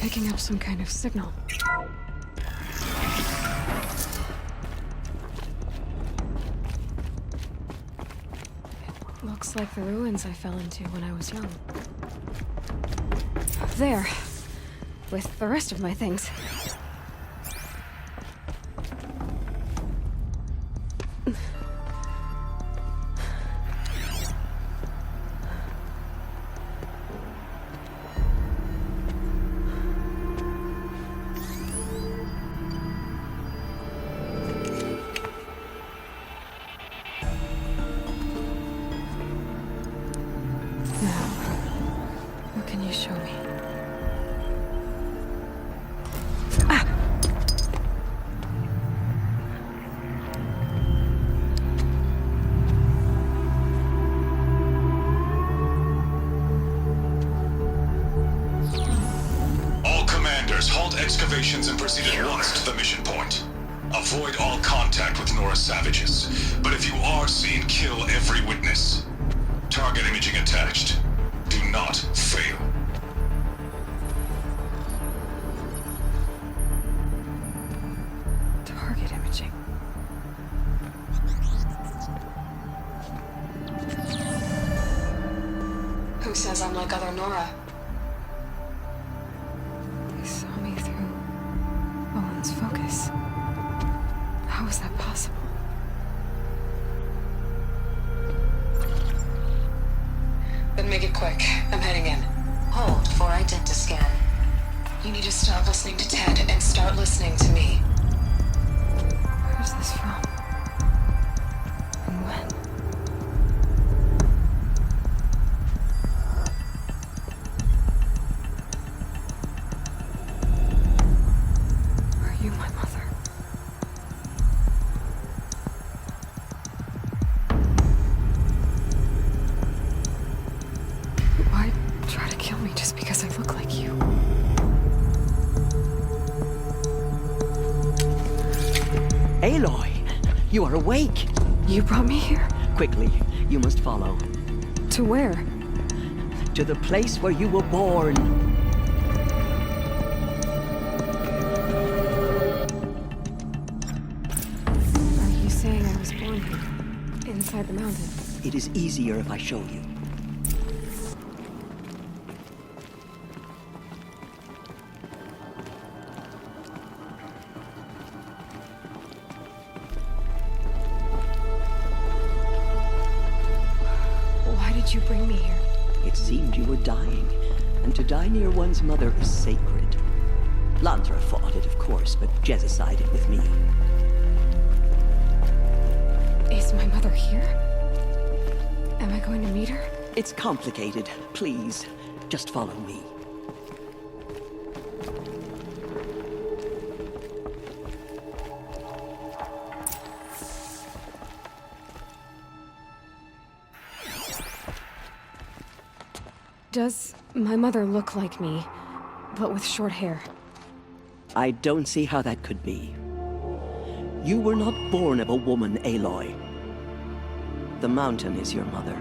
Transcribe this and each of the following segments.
picking up some kind of signal. It looks like the ruins I fell into when I was young. There, with the rest of my things. What can you show me? All commanders, halt excavations and proceed at once to the mission point. Avoid all contact with Nora savages, but if you are seen, kill every witness. Target imaging attached. Do not fail. Target imaging. Who says I'm like other Nora? They saw me through Owen's focus. How is that possible? Then make it quick. I'm heading in. Hold for identiscan. You need to stop listening to Ted and start listening to me. Where's this from? And when? Are you my mother? Why try to kill me just because I look like you? Aloy, you are awake. You brought me here? Quickly, you must follow. To where? To the place where you were born. Are you saying I was born here? Inside the mountain? It is easier if I show you. Why did you bring me here? It seemed you were dying, and to die near one's mother is sacred. Lantra fought it, of course, but Jezza sided with me. Is my mother here? Am I going to meet her? It's complicated. Please, just follow me. Does my mother look like me, but with short hair? I don't see how that could be. You were not born of a woman, Aloy. The mountain is your mother.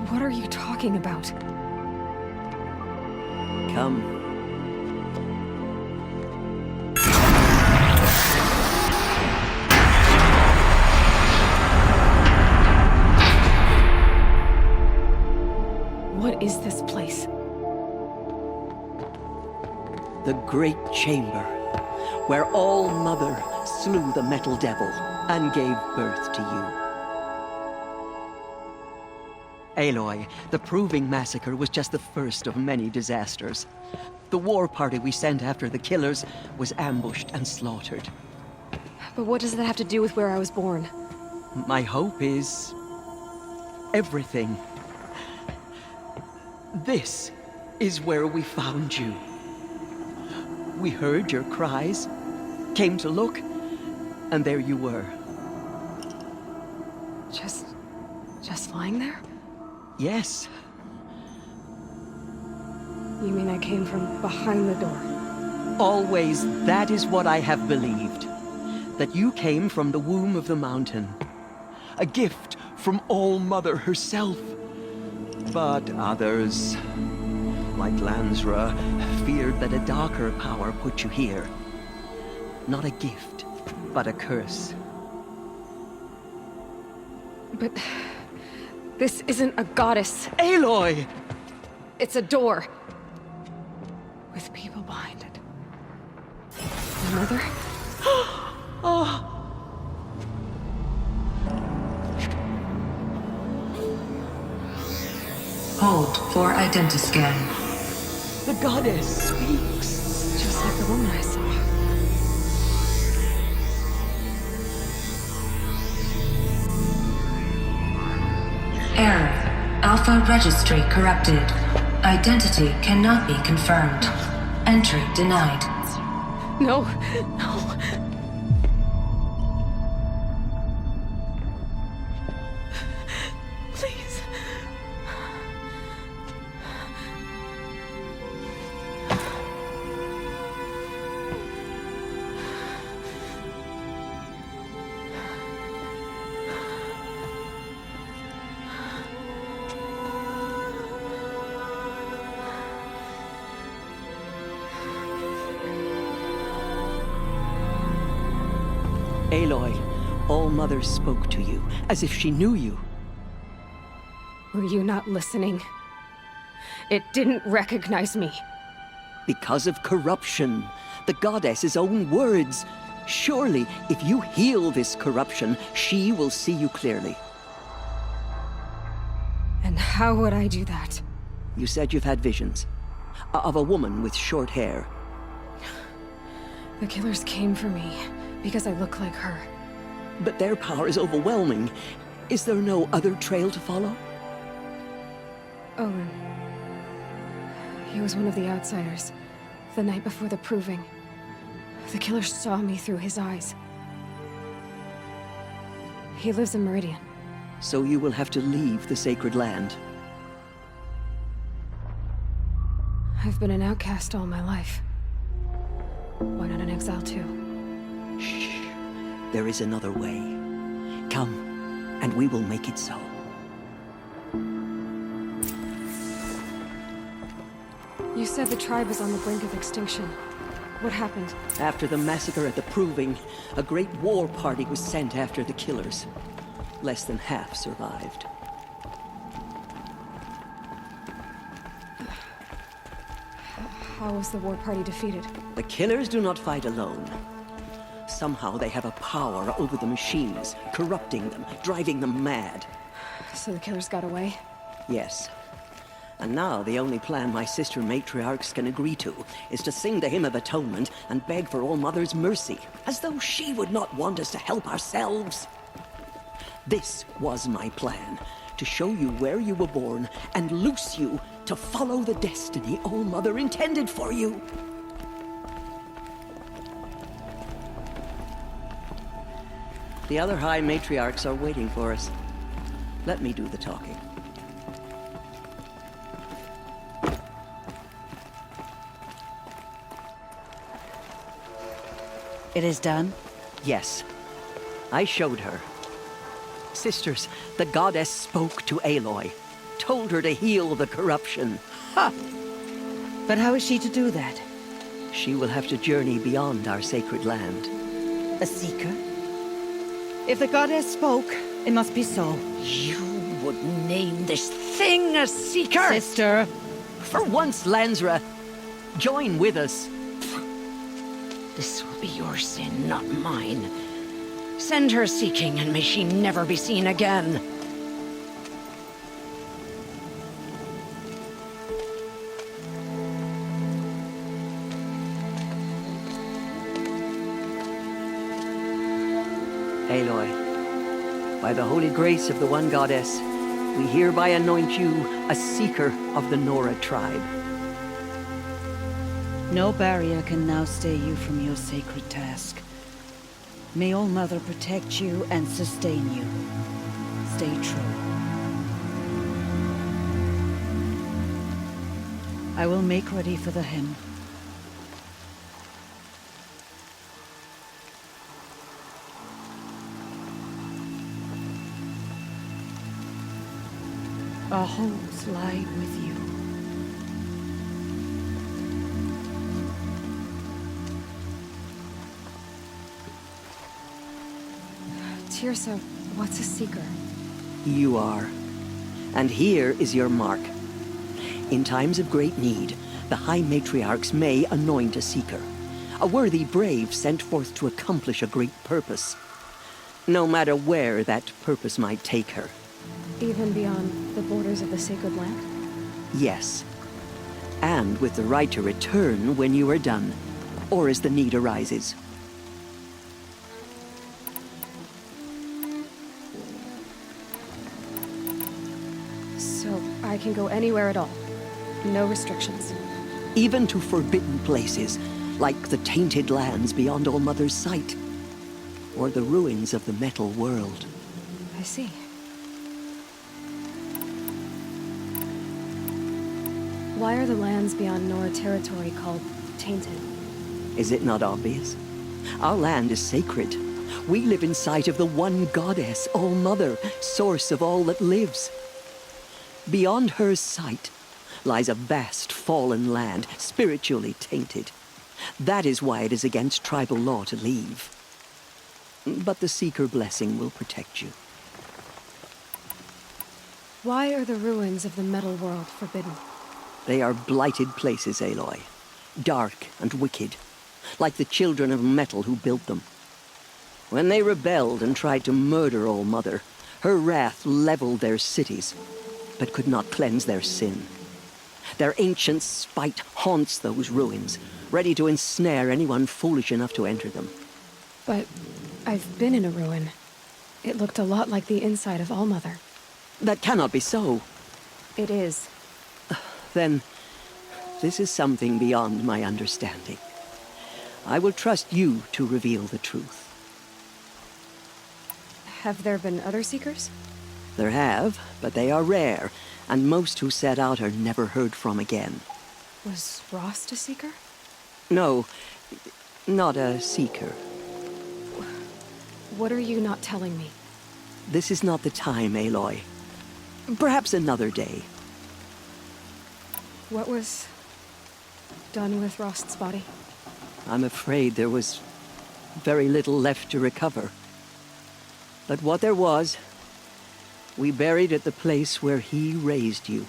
What are you talking about? Come. What is this place? The Great Chamber, where All-Mother slew the Metal Devil and gave birth to you. Aloy, the Proving Massacre was just the first of many disasters. The war party we sent after the killers was ambushed and slaughtered. But what does that have to do with where I was born? My hope is... everything. This is where we found you. We heard your cries, came to look, and there you were. Just lying there? Yes. You mean I came from behind the door? Always that is what I have believed. That you came from the womb of the mountain. A gift from All-Mother herself. But others, like Lansra, feared that a darker power put you here. Not a gift, but a curse. But this isn't a goddess. Aloy! It's a door. With people behind it. My mother? Hold for identiscan. The goddess speaks. Just like the woman I saw. Error. Alpha registry corrupted. Identity cannot be confirmed. Entry denied. No, no. Please. Aloy, All-Mother spoke to you, as if she knew you. Were you not listening? It didn't recognize me. Because of corruption. The goddess's own words. Surely, if you heal this corruption, she will see you clearly. And how would I do that? You said you've had visions. Of a woman with short hair. The killers came for me because I look like her. But their power is overwhelming. Is there no other trail to follow? Owen. He was one of the outsiders. The night before the proving. The killer saw me through his eyes. He lives in Meridian. So you will have to leave the sacred land. I've been an outcast all my life. Why not an exile too? Shh. There is another way. Come, and we will make it so. You said the tribe was on the brink of extinction. What happened? After the massacre at the Proving, a great war party was sent after the killers. Less than half survived. How was the war party defeated? The killers do not fight alone. Somehow they have a power over the machines, corrupting them, driving them mad. So the killers got away? Yes. And now the only plan my sister matriarchs can agree to is to sing the Hymn of Atonement and beg for All-Mother's mercy, as though she would not want us to help ourselves. This was my plan, to show you where you were born and loose you to follow the destiny All-Mother intended for you. The other High Matriarchs are waiting for us. Let me do the talking. It is done? Yes. I showed her. Sisters, the goddess spoke to Aloy. Told her to heal the corruption. Ha! But how is she to do that? She will have to journey beyond our sacred land. A seeker? If the goddess spoke, it must be so. You would name this thing a seeker? Sister! For once, Lansra, join with us. This will be your sin, not mine. Send her seeking, and may she never be seen again. Aloy, by the holy grace of the one goddess, we hereby anoint you a seeker of the Nora tribe. No barrier can now stay you from your sacred task. May All-Mother protect you and sustain you. Stay true. I will make ready for the hymn. Our homes lie with you. Tirsa, what's a Seeker? You are. And here is your mark. In times of great need, the High Matriarchs may anoint a Seeker. A worthy brave sent forth to accomplish a great purpose. No matter where that purpose might take her. Even beyond the borders of the Sacred Land? Yes. And with the right to return when you are done, or as the need arises. So I can go anywhere at all. No restrictions. Even to forbidden places, like the tainted lands beyond All-Mother's sight. Or the ruins of the Metal World. I see. Why are the lands beyond Nora territory called tainted? Is it not obvious? Our land is sacred. We live in sight of the one goddess, All-Mother, source of all that lives. Beyond her sight lies a vast fallen land, spiritually tainted. That is why it is against tribal law to leave. But the Seeker blessing will protect you. Why are the ruins of the Metal World forbidden? They are blighted places, Aloy. Dark and wicked, like the children of metal who built them. When they rebelled and tried to murder All-Mother, her wrath leveled their cities, but could not cleanse their sin. Their ancient spite haunts those ruins, ready to ensnare anyone foolish enough to enter them. But I've been in a ruin. It looked a lot like the inside of All-Mother. That cannot be so. It is. Then, this is something beyond my understanding. I will trust you to reveal the truth. Have there been other Seekers? There have, but they are rare, and most who set out are never heard from again. Was Rost a Seeker? No, not a Seeker. What are you not telling me? This is not the time, Aloy. Perhaps another day. What was done with Rost's body? I'm afraid there was very little left to recover. But what there was, we buried at the place where he raised you,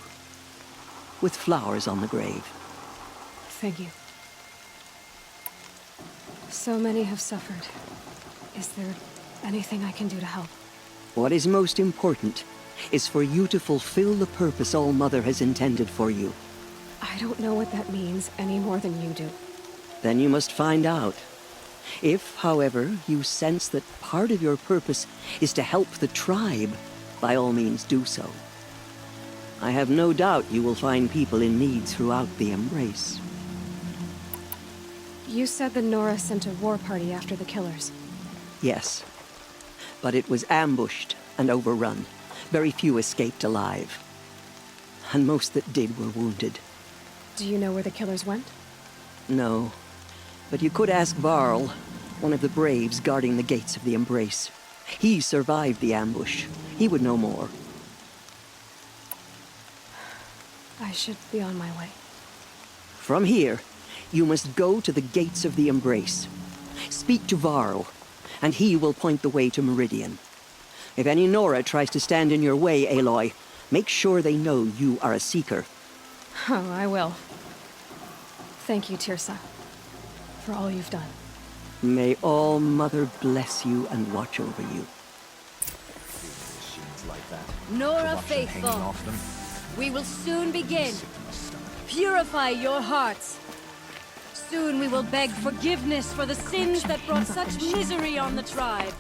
with flowers on the grave. Thank you. So many have suffered. Is there anything I can do to help? What is most important is for you to fulfill the purpose All-Mother has intended for you. I don't know what that means any more than you do. Then you must find out. If, however, you sense that part of your purpose is to help the tribe, by all means do so. I have no doubt you will find people in need throughout the Embrace. You said the Nora sent a war party after the killers. Yes. But it was ambushed and overrun. Very few escaped alive. And most that did were wounded. Do you know where the killers went? No. But you could ask Varl, one of the braves guarding the gates of the Embrace. He survived the ambush. He would know more. I should be on my way. From here, you must go to the gates of the Embrace. Speak to Varl, and he will point the way to Meridian. If any Nora tries to stand in your way, Aloy, make sure they know you are a Seeker. Oh, I will. Thank you, Tirsa, for all you've done. May All-Mother bless you and watch over you. Nora Faithful, we will soon begin. Purify your hearts. Soon we will beg forgiveness for the sins that brought such misery on the tribe.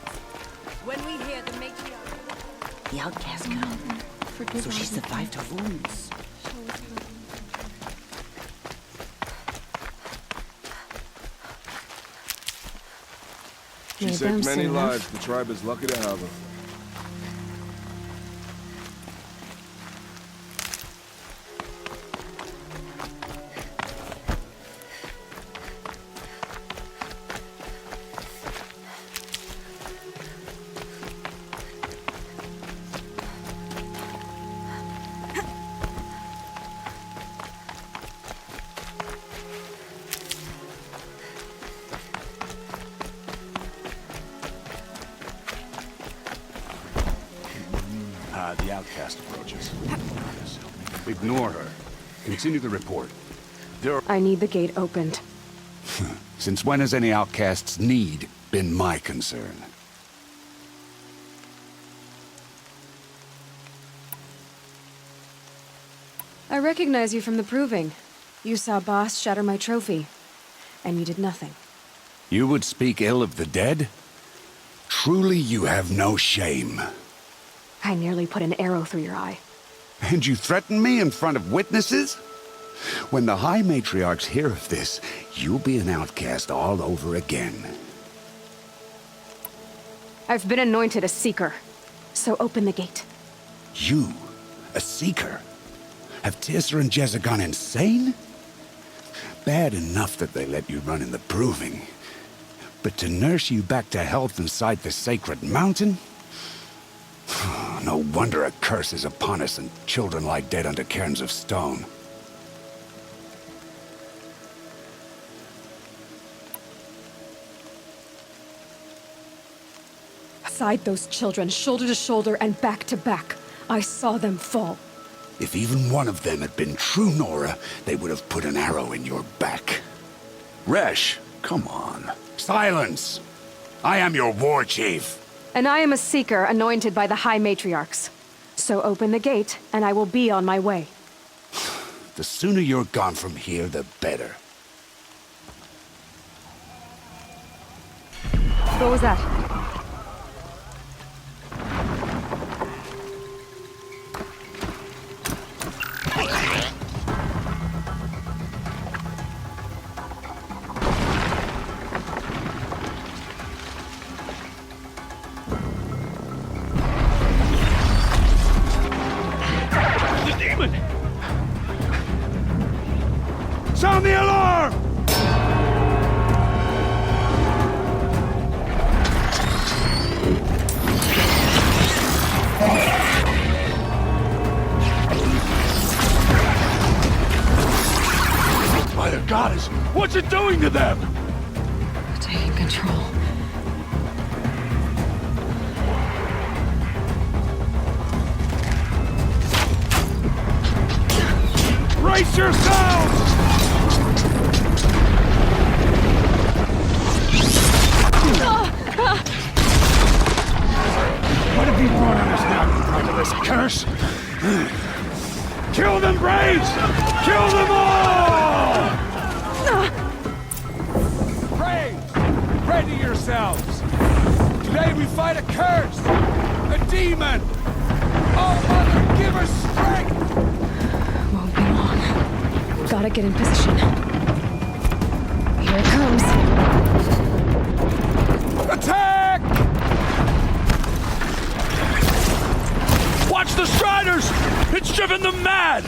When we hear the matriarch... The outcast girl. So she survived her wounds. She saved many lives. The tribe is lucky to have her. the outcast approaches. Ignore her. Continue the report. I need the gate opened. Since when has any outcast's need been my concern? I recognize you from the proving. You saw Boss shatter my trophy, and you did nothing. You would speak ill of the dead? Truly you have no shame. I nearly put an arrow through your eye. And you threaten me in front of witnesses? When the High Matriarchs hear of this, you'll be an outcast all over again. I've been anointed a Seeker, so open the gate. You? A Seeker? Have Teersa and Jezza gone insane? Bad enough that they let you run in the proving. But to nurse you back to health inside the sacred mountain? No wonder a curse is upon us and children lie dead under cairns of stone. Beside those children, shoulder to shoulder and back to back, I saw them fall. If even one of them had been true Nora, they would have put an arrow in your back. Resh, come on. Silence! I am your war chief. And I am a Seeker anointed by the High Matriarchs. So open the gate, and I will be on my way. The sooner you're gone from here, the better. What was that? Sound the alarm! By the goddess, what's it doing to them? Taking control. Brace yourselves! What have you brought on us now, you bride of this curse? Kill them, Braves! Kill them all! Braves, ready yourselves! Today we fight a curse! A demon! Oh, Mother, give us strength! Won't be long. Gotta get in position. Here it comes. Attack! Watch the Striders! It's driven them mad!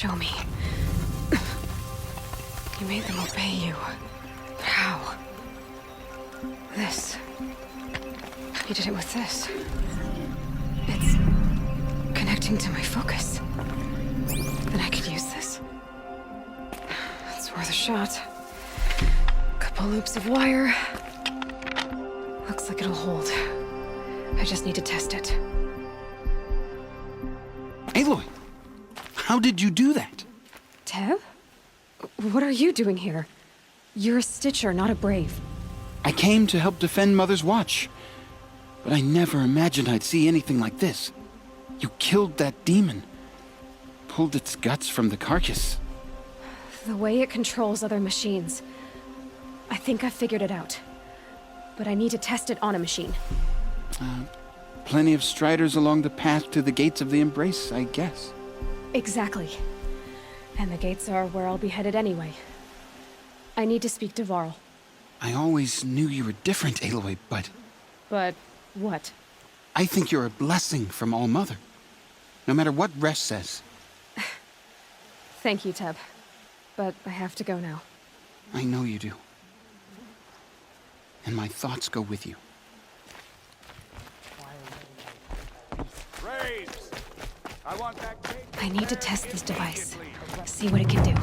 Show me. You made them obey you. But how? This. You did it with this. It's connecting to my focus. Then I could use this. It's worth a shot. Couple loops of wire. Looks like it'll hold. I just need to test it. Aloy, how did you do that? Teb? What are you doing here? You're a Stitcher, not a Brave. I came to help defend Mother's Watch, but I never imagined I'd see anything like this. You killed that demon, pulled its guts from the carcass. The way it controls other machines. I think I figured it out. But I need to test it on a machine. Plenty of striders along the path to the gates of the Embrace, I guess. Exactly. And the gates are where I'll be headed anyway. I need to speak to Varl. I always knew you were different, Aloy, but... But what? I think you're a blessing from All-Mother. No matter what Resh says. Thank you, Teb. But I have to go now. I know you do. And my thoughts go with you. Braves! I want that cake. I need to test this device. See what it can do.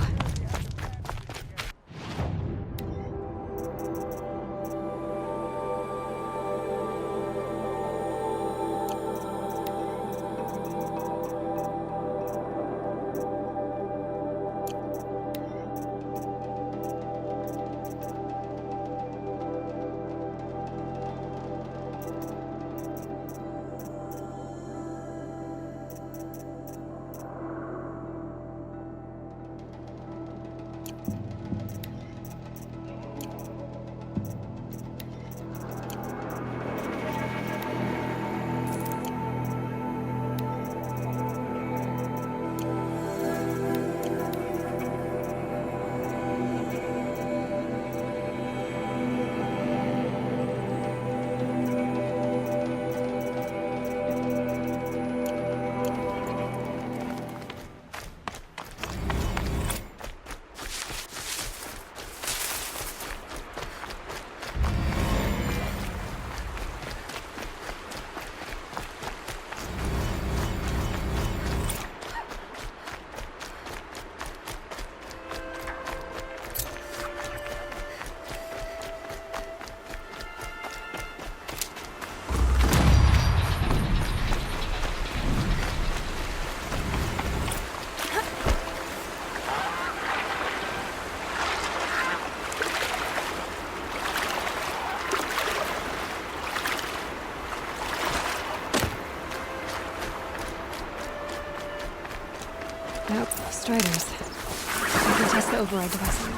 Nope, Striders. I can test the override device.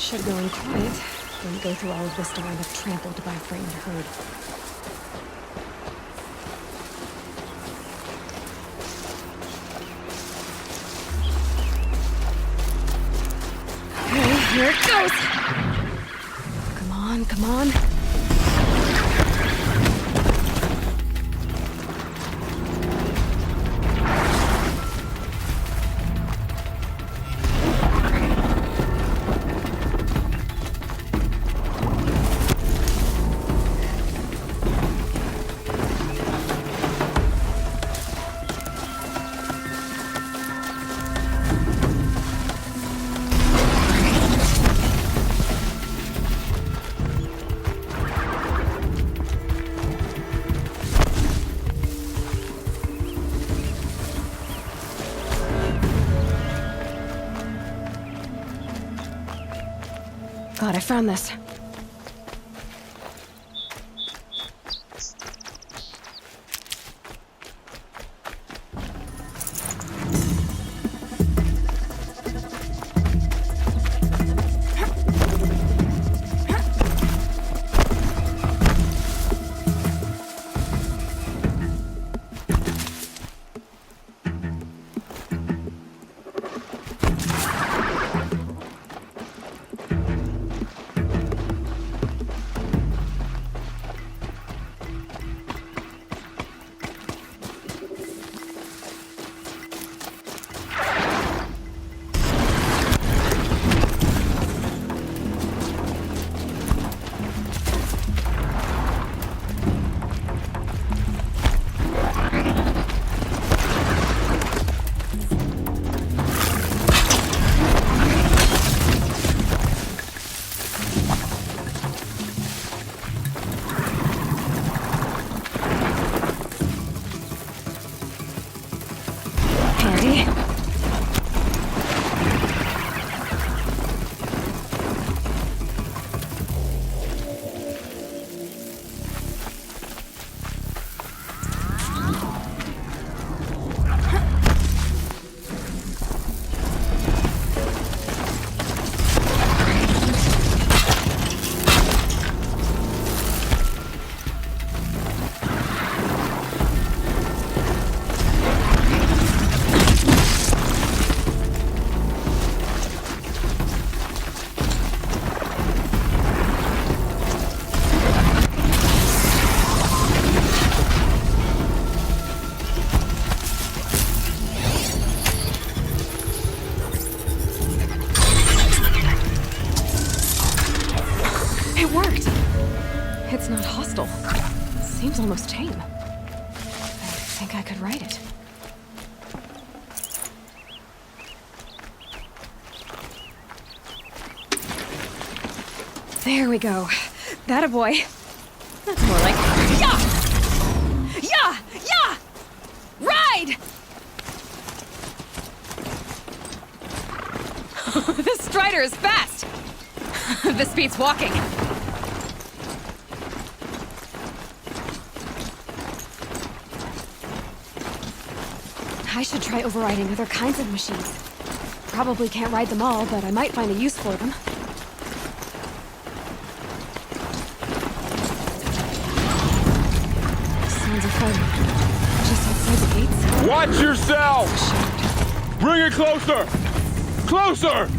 Should go in quiet. Don't go through all of this to wind up trampled by a frightened herd. Okay, here it goes! Come on, come on. God, I found this. almost tame. I think I could write it. There we go. That a boy. That's more like... Yeah! Yeah! Yeah! Ride! This Strider is fast! This beats walking. I should try overriding other kinds of machines. Probably can't ride them all, but I might find a use for them. Sounds of fighting. Just outside the gates. Watch yourself! Bring it closer! Closer!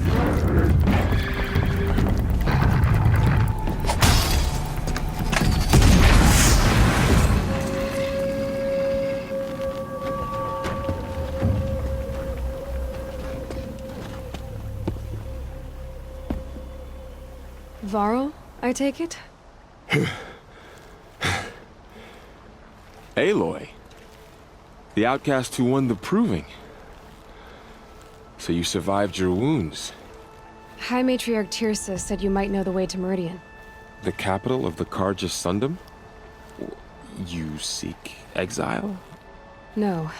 Varl, I take it? Aloy. The outcast who won the proving. So you survived your wounds. High Matriarch Tirsa said you might know the way to Meridian. The capital of the Carja Sundom? You seek exile? No.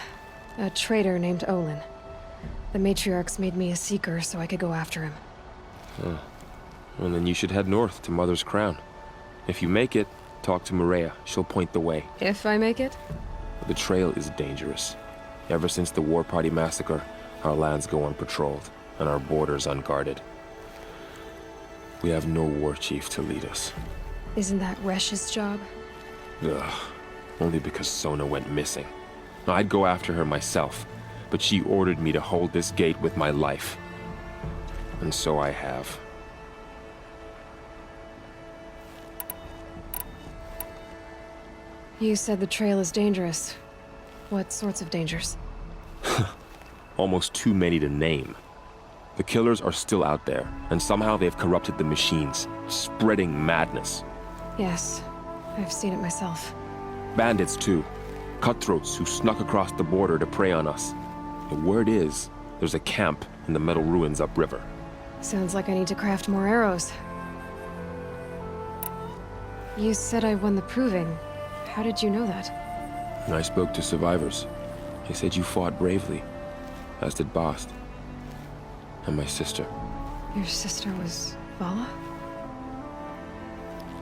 A traitor named Olin. The Matriarchs made me a seeker so I could go after him. Huh. Well, then you should head north to Mother's Crown. If you make it, talk to Maria. She'll point the way. If I make it? The trail is dangerous. Ever since the War Party massacre, our lands go unpatrolled, and our borders unguarded. We have no war chief to lead us. Isn't that Resh's job? Ugh. Only because Sona went missing. I'd go after her myself, but she ordered me to hold this gate with my life. And so I have. You said the trail is dangerous. What sorts of dangers? Almost too many to name. The killers are still out there, and somehow they've corrupted the machines, spreading madness. Yes, I've seen it myself. Bandits, too. Cutthroats who snuck across the border to prey on us. The word is, there's a camp in the metal ruins upriver. Sounds like I need to craft more arrows. You said I won the proving. How did you know that? I spoke to survivors. They said you fought bravely, as did Bast. And my sister. Your sister was Vala?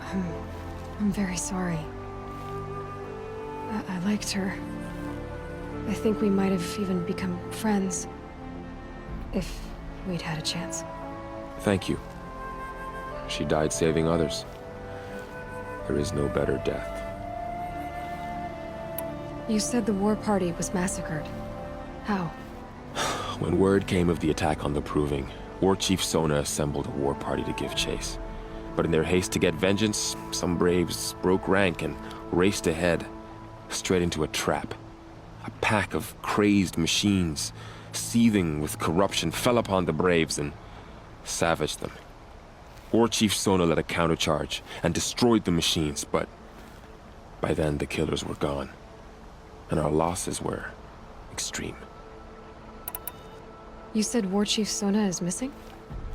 I'm very sorry. I liked her. I think we might have even become friends. If we'd had a chance. Thank you. She died saving others. There is no better death. You said the war party was massacred. How? When word came of the attack on the Proving, War Chief Sona assembled a war party to give chase. But in their haste to get vengeance, some braves broke rank and raced ahead, straight into a trap. A pack of crazed machines, seething with corruption, fell upon the braves and savaged them. War Chief Sona led a countercharge and destroyed the machines, but by then the killers were gone. And our losses were extreme. You said War Chief Sona is missing?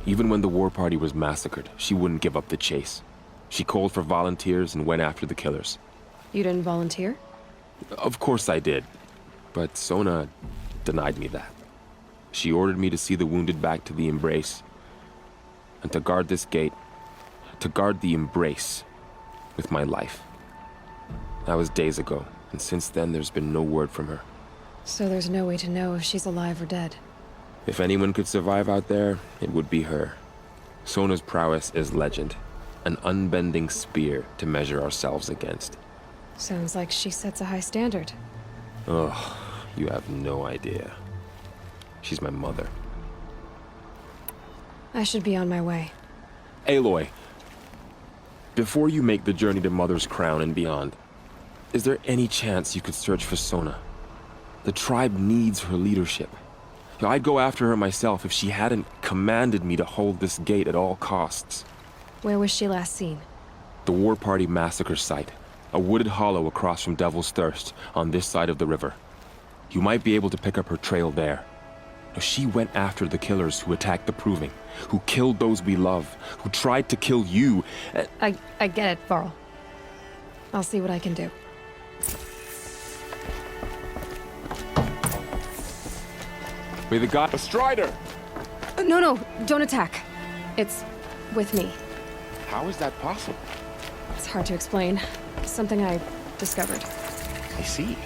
Even when the war party was massacred, she wouldn't give up the chase. She called for volunteers and went after the killers. You didn't volunteer? Of course I did, but Sona denied me that. She ordered me to see the wounded back to the Embrace, and to guard this gate, to guard the Embrace with my life. That was days ago. And since then, there's been no word from her. So there's no way to know if she's alive or dead. If anyone could survive out there, it would be her. Sona's prowess is legend. An unbending spear to measure ourselves against. Sounds like she sets a high standard. Ugh, you have no idea. She's my mother. I should be on my way. Aloy, before you make the journey to Mother's Crown and beyond, is there any chance you could search for Sona? The tribe needs her leadership. I'd go after her myself if she hadn't commanded me to hold this gate at all costs. Where was she last seen? The War Party massacre site. a wooded hollow across from Devil's Thirst, on this side of the river. You might be able to pick up her trail there. Now, she went after the killers who attacked the Proving, who killed those we love, who tried to kill you. I get it, Varl. I'll see what I can do. May the god... A Strider! No, don't attack. It's with me. How is that possible? It's hard to explain. Something I discovered. I see.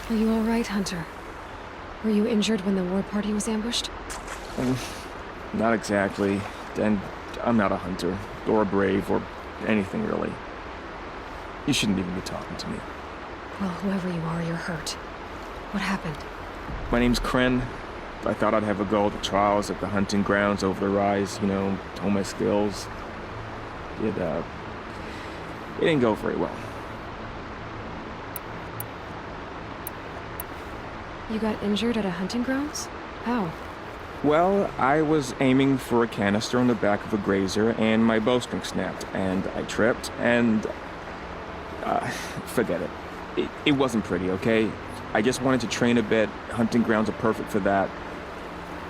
Are you all right, Hunter? Were you injured when the war party was ambushed? Not exactly. And I'm not a hunter, or a brave, or anything really. You shouldn't even be talking to me. Well, whoever you are, you're hurt. What happened? My name's Kren. I thought I'd have a go at the trials at the hunting grounds over the rise, you know, hone my skills. It didn't go very well. You got injured at a hunting grounds? How? Well, I was aiming for a canister on the back of a grazer, and my bowstring snapped, and I tripped, and... forget it. It wasn't pretty, okay? I just wanted to train a bit. Hunting grounds are perfect for that.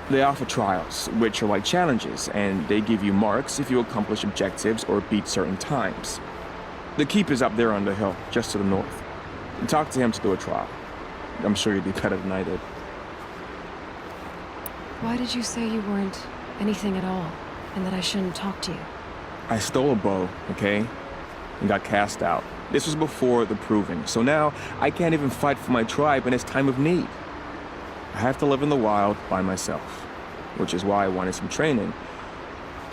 They offer trials, which are like challenges, and they give you marks if you accomplish objectives or beat certain times. The keep is up there on the hill, just to the north. Talk to him to do a trial. I'm sure you'd be better than I did. Why did you say you weren't anything at all, and that I shouldn't talk to you? I stole a bow, okay? And got cast out. This was before the Proving, so now I can't even fight for my tribe in its time of need. I have to live in the wild by myself, which is why I wanted some training.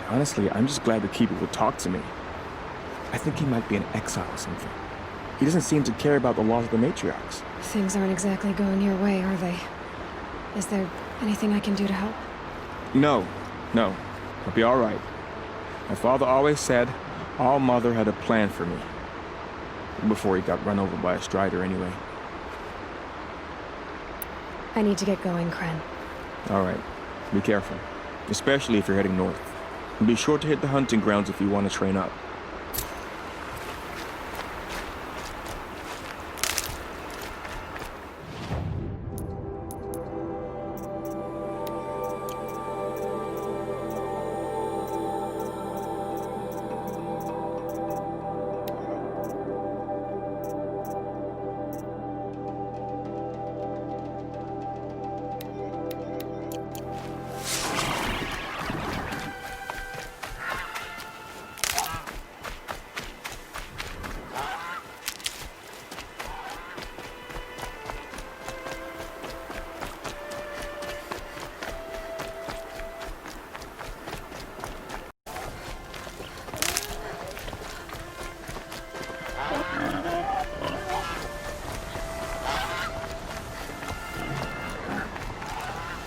Honestly, I'm just glad the Keeper would talk to me. I think he might be in exile or something. He doesn't seem to care about the laws of the matriarchs. Things aren't exactly going your way, are they? Is there anything I can do to help? No. I'll be all right. My father always said All Mother had a plan for me. Before he got run over by a Strider, anyway. I need to get going, Kren. All right. Be careful. Especially if you're heading north. And be sure to hit the hunting grounds if you want to train up.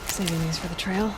Saving these for the trail.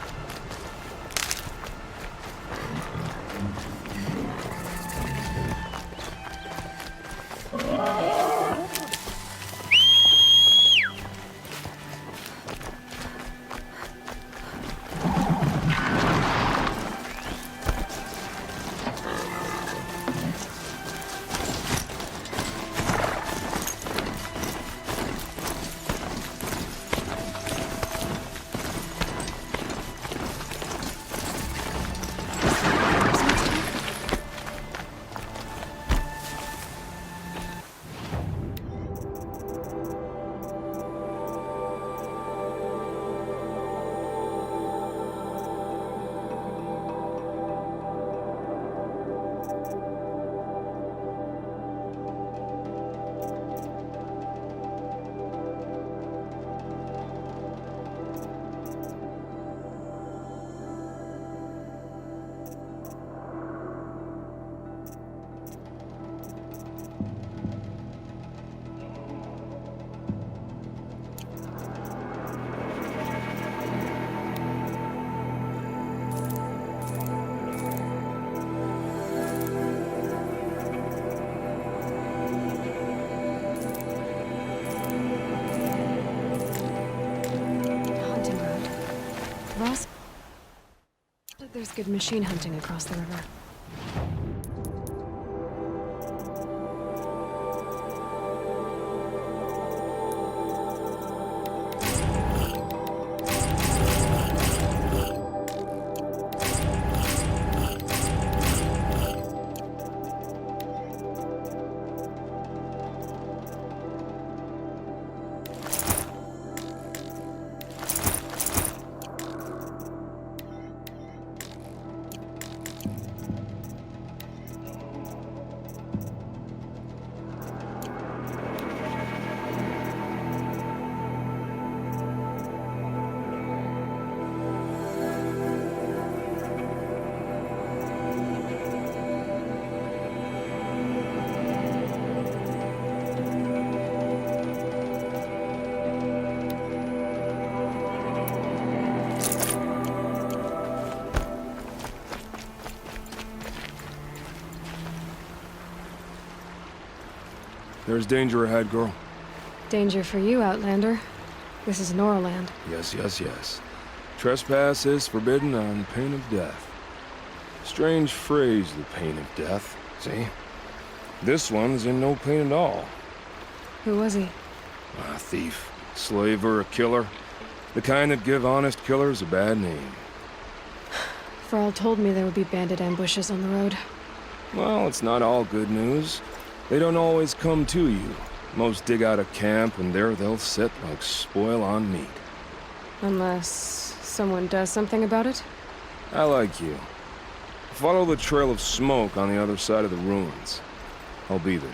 But there's good machine hunting across the river. There's danger ahead, girl. Danger for you, Outlander. This is Norland. Yes, yes, yes. Trespass is forbidden on pain of death. Strange phrase, the pain of death. See? This one's in no pain at all. Who was he? A thief, slaver, a killer. The kind that give honest killers a bad name. Thrall told me there would be bandit ambushes on the road. Well, it's not all good news. They don't always come to you. Most dig out a camp, and there they'll sit like spoil on meat. Unless someone does something about it? I like you. Follow the trail of smoke on the other side of the ruins. I'll be there.